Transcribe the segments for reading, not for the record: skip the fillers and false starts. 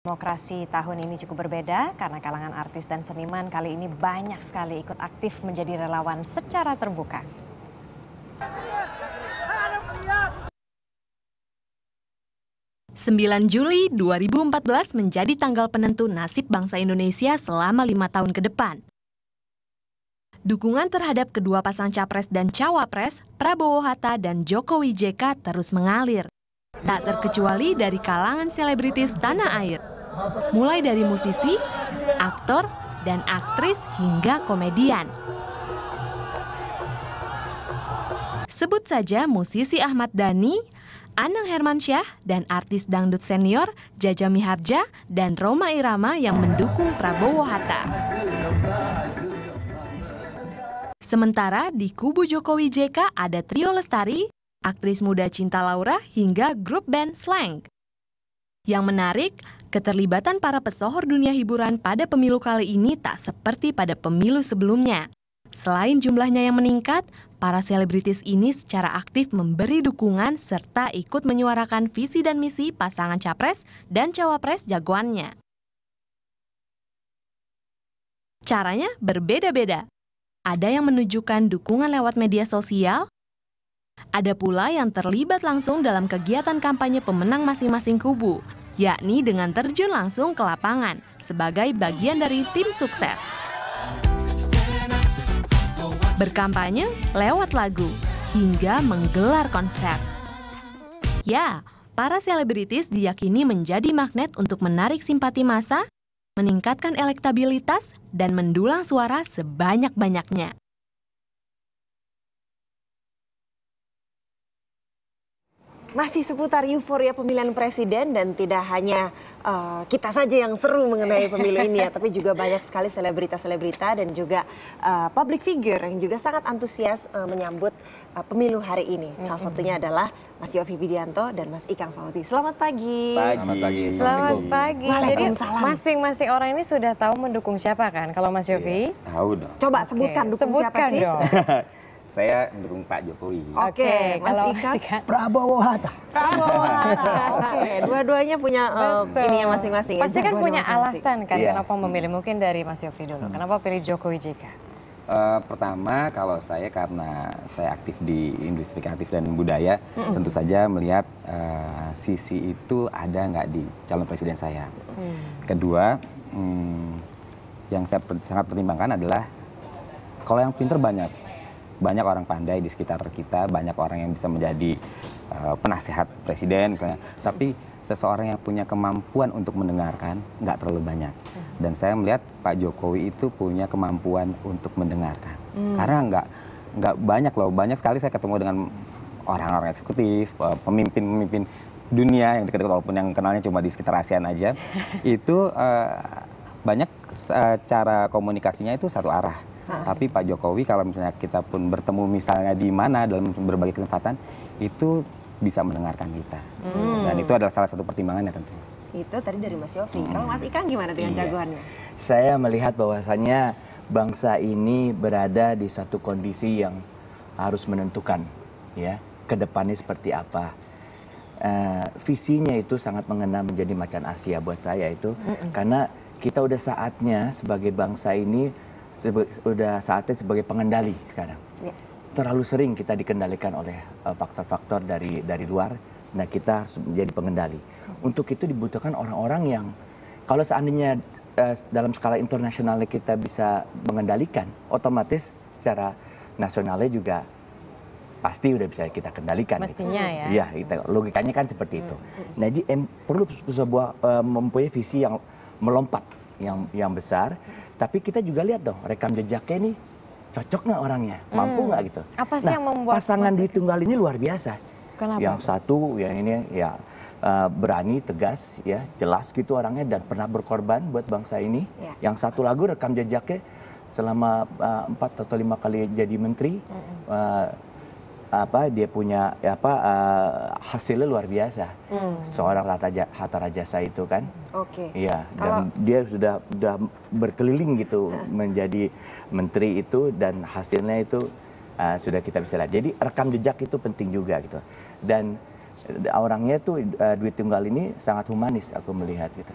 Demokrasi tahun ini cukup berbeda karena kalangan artis dan seniman kali ini banyak sekali ikut aktif menjadi relawan secara terbuka. Juli 2014 menjadi tanggal penentu nasib bangsa Indonesia selama 5 tahun ke depan. Dukungan terhadap kedua pasang capres dan cawapres, Prabowo Hatta dan Jokowi JK terus mengalir. Tak terkecuali dari kalangan selebritis tanah air. Mulai dari musisi, aktor, dan aktris hingga komedian. Sebut saja musisi Ahmad Dhani, Anang Hermansyah, dan artis dangdut senior Jaja Mihardja dan Rhoma Irama yang mendukung Prabowo Hatta. Sementara di kubu Jokowi JK ada trio Lestari, aktris muda Cinta Laura, hingga grup band Slank. Yang menarik, keterlibatan para pesohor dunia hiburan pada pemilu kali ini tak seperti pada pemilu sebelumnya. Selain jumlahnya yang meningkat, para selebritis ini secara aktif memberi dukungan serta ikut menyuarakan visi dan misi pasangan capres dan cawapres jagoannya. Caranya berbeda-beda. Ada yang menunjukkan dukungan lewat media sosial, ada pula yang terlibat langsung dalam kegiatan kampanye pemenang masing-masing kubu, yakni dengan terjun langsung ke lapangan sebagai bagian dari tim sukses. Berkampanye lewat lagu, hingga menggelar konser. Ya, para selebritis diyakini menjadi magnet untuk menarik simpati massa, meningkatkan elektabilitas, dan mendulang suara sebanyak-banyaknya. Masih seputar euforia pemilihan presiden dan tidak hanya kita saja yang seru mengenai pemilu ini ya, tapi juga banyak sekali selebritas-selebrita dan juga public figure yang juga sangat antusias menyambut pemilu hari ini. Salah satunya adalah Mas Yovie Widianto dan Mas Ikang Fauzi. Selamat pagi. Selamat pagi. Selamat pagi. Jadi masing-masing orang ini sudah tahu mendukung siapa kan? Kalau Mas Yovie? Tahu dong. Coba sebutkan dukung siapa sih? Dong. Saya mendukung Pak Jokowi. Oke, kalau Mas Ikang? Prabowo Hatta. Prabowo Hatta. Oke, dua-duanya punya ini yang masing-masing. Pasti kan punya alasan kan Iya. kenapa memilih. Mungkin dari Mas Yovie dulu. Kenapa pilih Jokowi JK? Pertama, kalau saya karena saya aktif di industri kreatif dan budaya, tentu saja melihat sisi itu ada nggak di calon presiden saya. Kedua, yang saya sangat pertimbangkan adalah kalau yang pinter banyak orang pandai di sekitar kita, banyak orang yang bisa menjadi penasehat presiden misalnya. Tapi seseorang yang punya kemampuan untuk mendengarkan nggak terlalu banyak. Dan saya melihat Pak Jokowi itu punya kemampuan untuk mendengarkan. Karena nggak banyak loh, banyak sekali saya ketemu dengan orang-orang eksekutif, pemimpin-pemimpin dunia yang dekat-dekat walaupun yang kenalnya cuma di sekitar ASEAN aja. Itu banyak cara komunikasinya itu satu arah. Tapi Pak Jokowi kalau misalnya kita pun bertemu misalnya di mana dalam berbagai kesempatan itu bisa mendengarkan kita. Dan itu adalah salah satu pertimbangannya tentu. Itu tadi dari Mas Yovie. Kalau Mas Ikang gimana dengan jagoannya? Saya melihat bahwasannya bangsa ini berada di satu kondisi yang harus menentukan ya ke depannya seperti apa. Visinya itu sangat mengena menjadi macan Asia buat saya itu. Karena kita udah saatnya sebagai bangsa ini sudah saatnya sebagai pengendali sekarang. Ya. Terlalu sering kita dikendalikan oleh faktor-faktor dari luar. Nah, kita harus menjadi pengendali. Untuk itu dibutuhkan orang-orang yang kalau seandainya dalam skala internasionalnya kita bisa mengendalikan, otomatis secara nasionalnya juga pasti udah bisa kita kendalikan. Mestinya gitu. Ya, logikanya kan seperti itu. Nah, jadi perlu sebuah mempunyai visi yang melompat, yang besar. Tapi kita juga lihat dong rekam jejaknya ini cocok nggak orangnya, mampu nggak gitu. Apa sih yang membuat pasangan di tunggal ini luar biasa. Kenapa? Yang satu yang ini ya berani, tegas, ya jelas gitu orangnya dan pernah berkorban buat bangsa ini. Ya. Yang satu lagu rekam jejaknya selama 4 atau 5 kali jadi menteri. Dia punya hasilnya luar biasa. Seorang Hatta Rajasa itu kan. Oke. Iya, dan dia sudah berkeliling gitu menjadi menteri itu dan hasilnya itu sudah kita bisa lihat. Jadi rekam jejak itu penting juga gitu. Dan orangnya tuh Dwi Tunggal ini sangat humanis aku melihat gitu.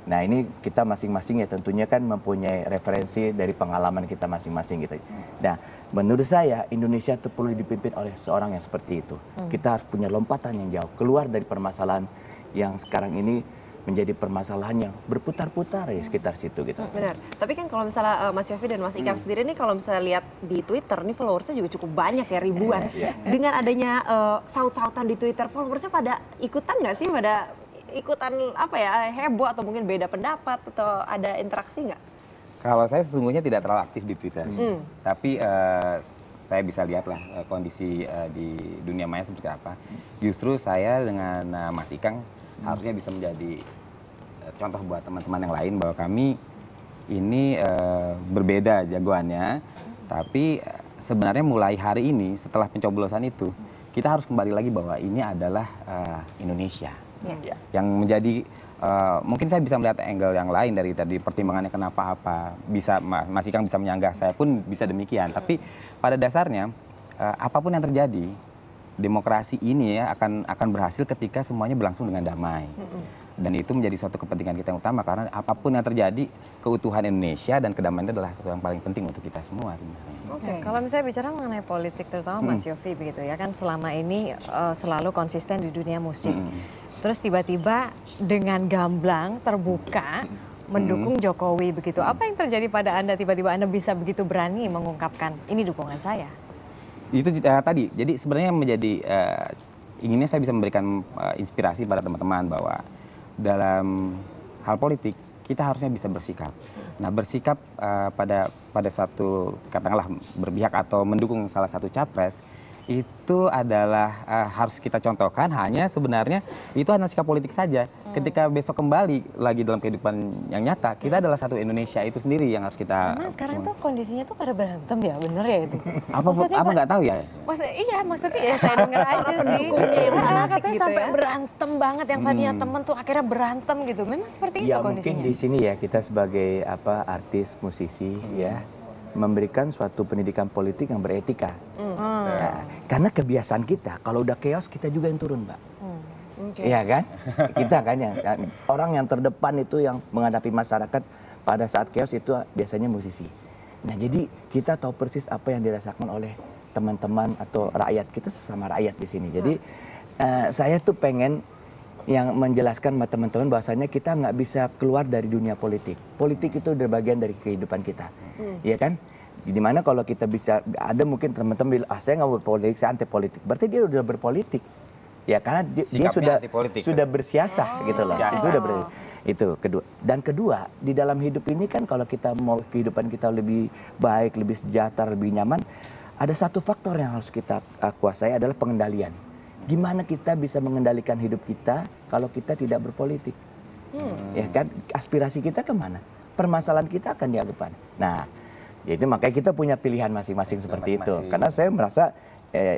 Nah ini kita masing-masing ya tentunya kan mempunyai referensi dari pengalaman kita masing-masing gitu. Nah menurut saya Indonesia itu perlu dipimpin oleh seorang yang seperti itu. Kita harus punya lompatan yang jauh keluar dari permasalahan yang sekarang ini menjadi permasalahan yang berputar-putar ya sekitar situ gitu. Benar. Tapi kan kalau misalnya Mas Yofi dan Mas Ikam sendiri nih kalau misalnya lihat di Twitter nih followersnya juga cukup banyak ya, ribuan. Dengan adanya saut-sautan di Twitter, followersnya pada ikutan nggak sih? Pada ikutan apa ya, heboh atau mungkin beda pendapat atau ada interaksi nggak? Kalau saya sesungguhnya tidak terlalu aktif di Twitter, tapi saya bisa lihatlah kondisi di dunia maya seperti apa. Justru saya dengan Mas Ikang harusnya bisa menjadi contoh buat teman-teman yang lain bahwa kami ini berbeda jagoannya, tapi sebenarnya mulai hari ini setelah pencoblosan itu kita harus kembali lagi bahwa ini adalah Indonesia. Yang menjadi mungkin saya bisa melihat angle yang lain dari tadi pertimbangannya kenapa apa bisa Mas Ikang bisa menyanggah, saya pun bisa demikian. Tapi pada dasarnya apapun yang terjadi demokrasi ini ya akan berhasil ketika semuanya berlangsung dengan damai. Dan itu menjadi suatu kepentingan kita yang utama karena apapun yang terjadi keutuhan Indonesia dan kedamaian itu adalah sesuatu yang paling penting untuk kita semua sebenarnya. Kalau misalnya bicara mengenai politik terutama Mas Yofi begitu ya kan selama ini selalu konsisten di dunia musik. Terus tiba-tiba dengan gamblang terbuka mendukung Jokowi begitu. Apa yang terjadi pada Anda tiba-tiba Anda bisa begitu berani mengungkapkan ini dukungan saya? Itu tadi. Jadi sebenarnya menjadi inginnya saya bisa memberikan inspirasi pada teman-teman bahwa dalam hal politik kita harusnya bisa bersikap. Nah bersikap pada satu katakanlah berpihak atau mendukung salah satu capres itu adalah harus kita contohkan hanya sebenarnya itu adalah sikap politik saja. Ketika besok kembali lagi dalam kehidupan yang nyata kita adalah satu Indonesia itu sendiri yang harus kita. Karena sekarang tuh kondisinya tuh pada berantem ya, bener ya itu? Apa nggak tahu ya? Maksudnya ya saya denger aja sih. Katanya sampai berantem banget yang tadinya temen tuh akhirnya berantem gitu. Memang seperti itu kondisinya. Mungkin di sini ya kita sebagai artis, musisi ya memberikan suatu pendidikan politik yang beretika. Nah, karena kebiasaan kita kalau udah chaos kita juga yang turun, Mbak. Iya kan? Kita kan orang yang terdepan itu yang menghadapi masyarakat pada saat chaos itu biasanya musisi. Nah, jadi kita tahu persis apa yang dirasakan oleh teman-teman atau rakyat kita sesama rakyat di sini. Jadi saya tuh pengen yang menjelaskan sama teman-teman bahwasanya kita nggak bisa keluar dari dunia politik. Politik itu udah bagian dari kehidupan kita, ya kan? Dimana kalau kita bisa, ada mungkin teman-teman bilang, saya nggak berpolitik, saya anti politik. Berarti dia udah berpolitik, ya karena dia sudah bersiasah gitu loh. Itu kedua. Dan kedua, di dalam hidup ini kan kalau kita mau kehidupan kita lebih baik, lebih sejahtera, lebih nyaman, ada satu faktor yang harus kita kuasai adalah pengendalian. Gimana kita bisa mengendalikan hidup kita kalau kita tidak berpolitik? Ya kan, aspirasi kita kemana? Permasalahan kita akan diadukan. Nah, jadi makanya kita punya pilihan masing-masing seperti itu. Karena saya merasa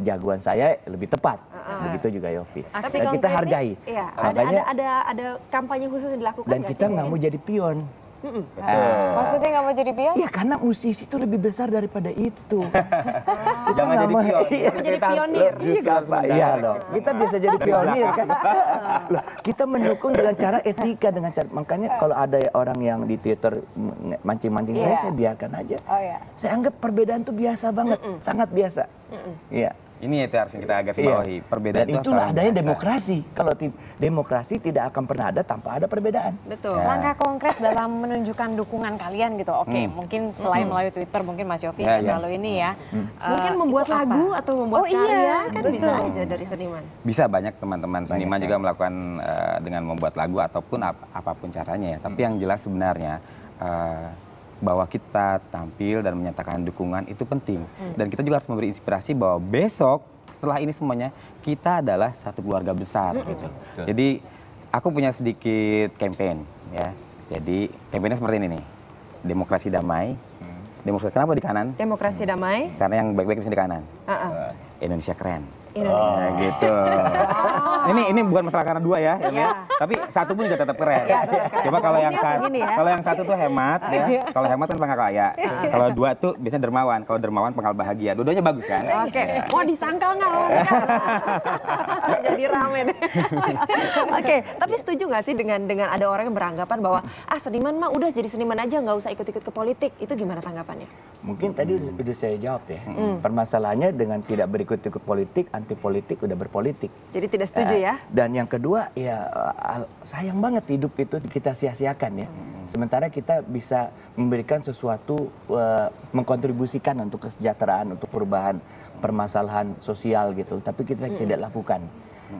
jagoan saya lebih tepat. Begitu juga Yofi. Dan kita hargai. Iya, ada kampanye khusus yang dilakukan. Dan kita nggak mau jadi pion. Maksudnya nggak mau jadi pion? Iya, karena musisi itu lebih besar daripada itu. Jangan jadi pion. Jadi pionir. Iya loh. Kita bisa jadi pionir kan. Loh, kita mendukung dengan cara etika, dengan cara makanya kalau ada orang yang di Twitter mancing-mancing saya biarkan aja. Saya anggap perbedaan itu biasa banget, sangat biasa. Iya. Ini itu harus kita agak bawahi. Perbedaan dan itulah adanya demokrasi. Kalau demokrasi tidak akan pernah ada tanpa ada perbedaan. Betul. Langkah konkret dalam menunjukkan dukungan kalian gitu. Oke, mungkin selain melalui Twitter, mungkin Mas Yofi melalui ini ya. Mungkin membuat lagu atau membuat karya kan bisa aja dari seniman. Bisa banyak teman-teman seniman juga melakukan dengan membuat lagu ataupun apapun caranya ya. Tapi yang jelas sebenarnya bahwa kita tampil dan menyatakan dukungan itu penting. Dan kita juga harus memberi inspirasi bahwa besok setelah ini semuanya kita adalah satu keluarga besar gitu. Jadi aku punya sedikit campaign ya. Jadi campaignnya seperti ini nih. Demokrasi damai. Demokrasi kenapa di kanan? Demokrasi damai. Karena yang baik-baik bisa di kanan. Indonesia keren. Indonesia. Nah, gitu. Ini bukan masalah karena dua ya, tapi satu pun juga tetap keren. Coba kalau yang satu tuh hemat ya. Kalau hemat kan pangkal kaya. Kalau dua tuh biasanya dermawan. Kalau dermawan pangkal bahagia. Dua-duanya bagus kan? Oke. Mau disangkal nggak? Jadi rame deh. Oke, tapi setuju nggak sih dengan ada orang yang beranggapan bahwa seniman mah udah jadi seniman aja, nggak usah ikut-ikut ke politik. Itu gimana tanggapannya? Mungkin tadi udah saya jawab ya. Permasalahannya dengan tidak berikut-ikut politik, anti politik udah berpolitik. Jadi tidak setuju ya? Dan yang kedua ya sayang banget hidup itu kita sia-siakan ya. Sementara kita bisa memberikan sesuatu, mengkontribusikan untuk kesejahteraan, untuk perubahan permasalahan sosial gitu. Tapi kita tidak lakukan.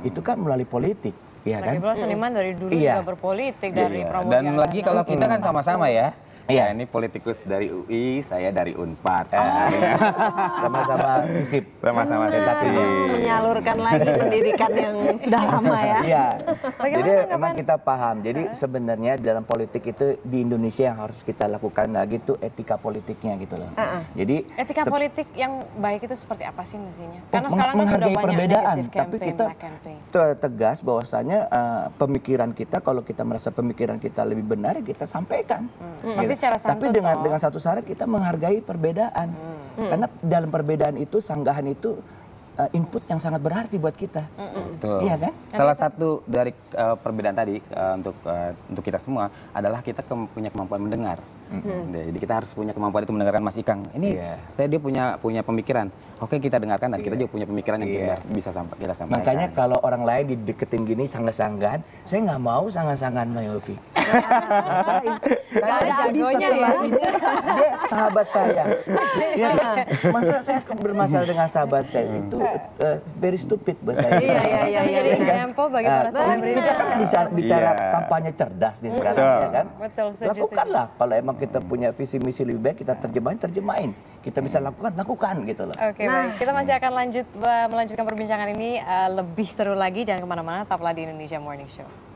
Itu kan melalui politik. Iya kan? Lagi pula seniman dari dulu juga berpolitik, dari Pramuka. Dan lagi kalau kita kan sama-sama ya. Iya, ini politikus dari UI, saya dari Unpad. Sama-sama FISIP. Sama-sama FISIP. Menyalurkan lagi pendidikan yang sudah lama ya. Iya. Jadi memang kita paham. Jadi sebenarnya dalam politik itu di Indonesia yang harus kita lakukan lagi itu etika politiknya gitu loh. Jadi etika politik yang baik itu seperti apa sih mestinya? Karena sekarang kan sudah menghargai banyak perbedaan, negative tapi campaign, kita black campaign. tegas bahwasanya pemikiran kita, kalau kita merasa pemikiran kita lebih benar, ya kita sampaikan. Tapi secara Tapi dengan satu syarat, kita menghargai perbedaan. Karena dalam perbedaan itu, sanggahan itu input yang sangat berarti buat kita. Betul. Iya kan? Salah satu dari perbedaan tadi untuk kita semua adalah kita punya kemampuan mendengar. Jadi kita harus punya kemampuan itu mendengarkan Mas Ikang. Ini dia punya pemikiran. Oke, kita dengarkan dan kita juga punya pemikiran yang kita bisa kita sampaikan. Makanya kalau orang lain dideketin gini sanggah-sanggahan, saya nggak mau sanggah-sanggahan Mbak Yofi. Gak ada jagonya ya. Dia sahabat saya. Ya, masa saya bermasalah dengan sahabat saya itu very stupid buat saya. Iya. Jadi example bagi para selebritis. Kita kan bisa bicara kampanye cerdas nih sekarang, ya kan? Betul, Lakukanlah. Kalau emang kita punya visi misi lebih baik, kita terjemahin. Kita bisa lakukan gitu loh. Oke, baik. Kita masih akan melanjutkan perbincangan ini lebih seru lagi. Jangan kemana-mana, tetaplah di Indonesia Morning Show.